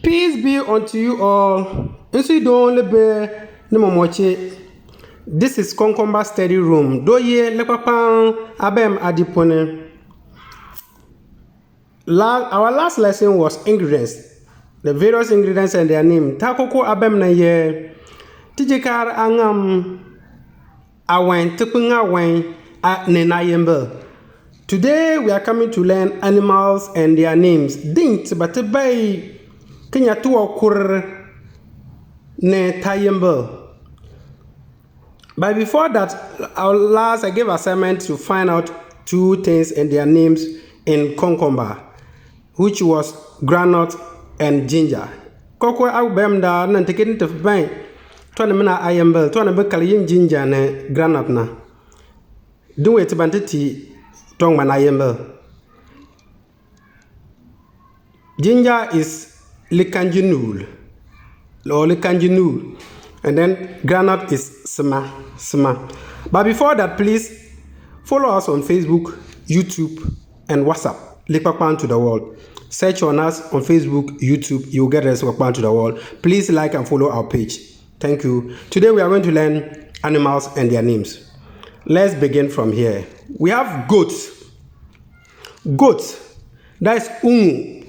Peace be unto you all. This is Konkomba study room. Doye lepapan abem adipone. Our last lesson was ingredients. The various ingredients and their name. Takoko abem na ye. Tijikar angam awen tupunga wen nena yembe. Today we are coming to learn animals and their names. Dint batebay Kenya tuwa kur ne tayembe. But before that, I gave assignment to find out two things and their names in konkomba, which was groundnut and ginger. Koko aubem da na tekin te fbay to na mena ayembe to na be kaliyin ginger ne groundnut na. Do it bantiti tong man ayembe. Ginger is likanjinul or likanjinul, and then groundnut is sma. But before that, please follow us on Facebook, YouTube, and WhatsApp. Lekpakpan to the world. Search on us on Facebook, YouTube. You'll get us Lekpakpan to the world. Please like and follow our page. Thank you. Today we are going to learn animals and their names. Let's begin from here. We have goats. Goats. That is Uŋoob.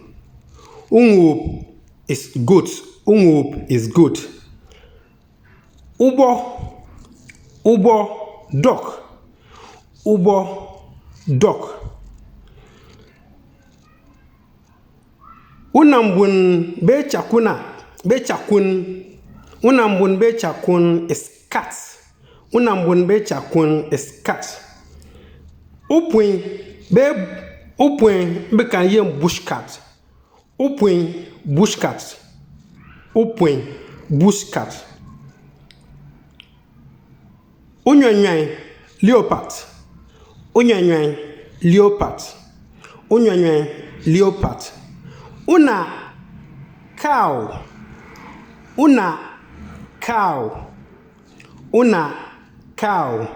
Uŋoob is goat. Uŋoob is goat. Ubo, duck. Duck. Unambunn be Chakun. Unambunn be Chakun is cat. Unambunn be Chakun is cat. Upuih be kan yem bush cat. Upuih bush cat. Upuih bush cat. Unyɔnyɔn leopard. Unyɔnyɔn leopard. Unyɔnyɔn leopard. Unaa cow. Unaa cow.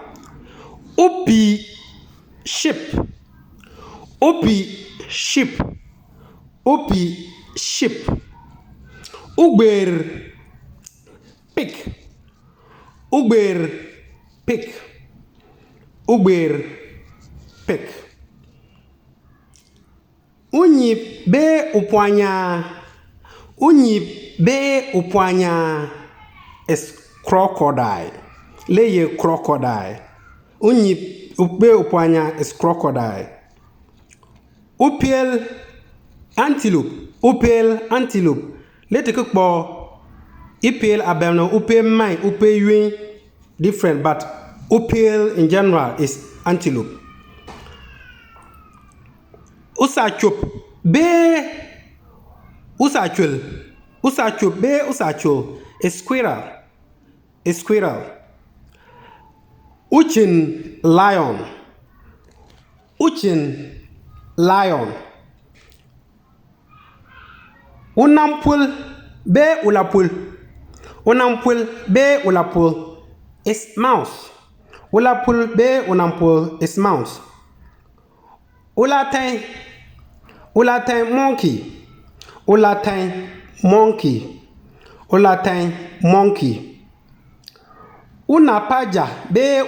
Upiih sheep. Ugbeer pig. Unyiib be upɔɔnyaan is crocodile. Leye crocodile. Unyiib be upɔɔnyaan is crocodile. Upeel antelope. Let take Upeel abem Upeeman, Upeeyun different, but Upeel in general is antelope. Usachub be Usachul is squirrel. Uchinn lion. Unampol be ulapol is mouse. Ulapol be unampol is mouse. Ulatan monkey. Unapaja be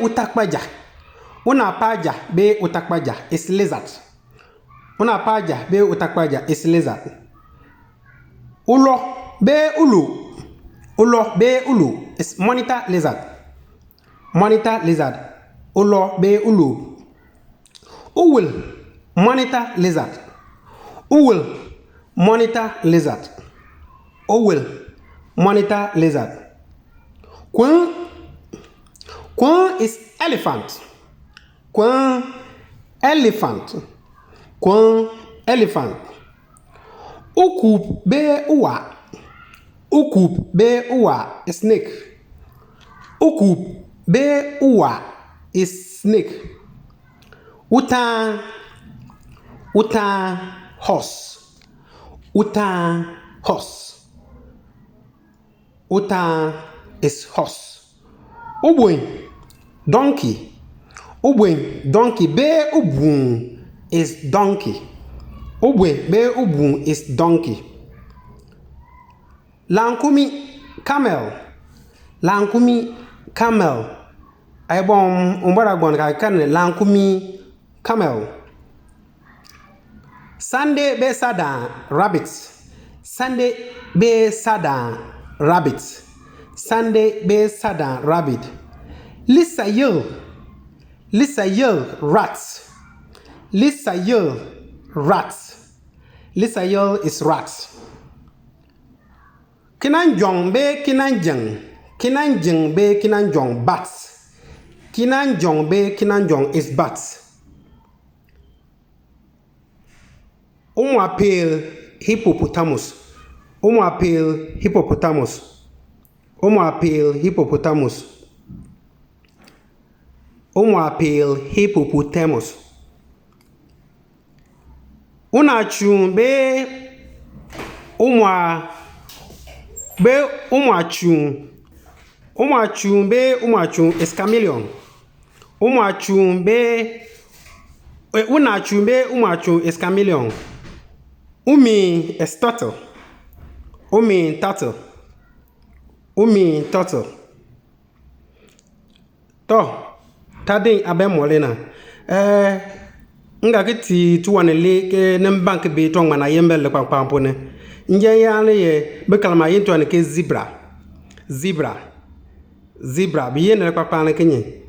Utakpaja is lizard. Uloo be Uloo is monitor lizard. Uloo be Uloo. Uwul monitor lizard. Queen is elephant. Ukoob be uwa is snake. Utan horse. Utan is horse. Ubon donkey. Be ubun is donkey. Ubon is donkey. Lankumi, camel. Lankumi, camel. Ay bon, umbara bon ka kan lankumi, camel. Sande be Sadaan, rabbit. Sande be Sadaan, rabbit. Sande be Sadaan, rabbit. Lisayil, rat. Lisayil, rat. Lisayil is rat. Kinanjong be kinanjeng. Kinanjeng be kinanjong, bat. Kinanjong be kinanjong is bat. Upeel, hippopotamus. Upeel, hippopotamus. Upeel, hippopotamus. Upeel, hippopotamus. Unachun be umachun. Umachun be umachun is chameleon. Unachun be umachun is chameleon. Umi is turtle. Umi turtle. Umi turtle. To tadin abe molena. Nga kiti tuwane le ke nembank be tong mana yembel le kwampo ne. Nje yale ye be kalma yin tuwane ke zebra. Zebra biyen le kwampo kenye.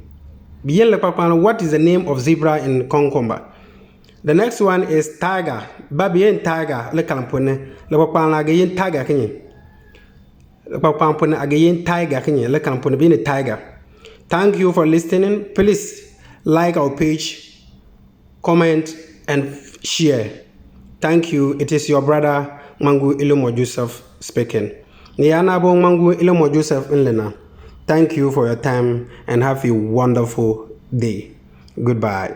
Biyen le kwampo, what is the name of zebra in konkomba? The next one is tiger. Babien tiger le kalampone le kwampo again tiger kenye. Le kwampo again tiger kenye le kalampone bin tiger. Thank you for listening. Please like our page, comment and share. Thank you. It is your brother Mangu Ilmo Joseph speaking. Niyanabo Mangu Ilmo Joseph Inlena. Thank you for your time and have a wonderful day. Goodbye.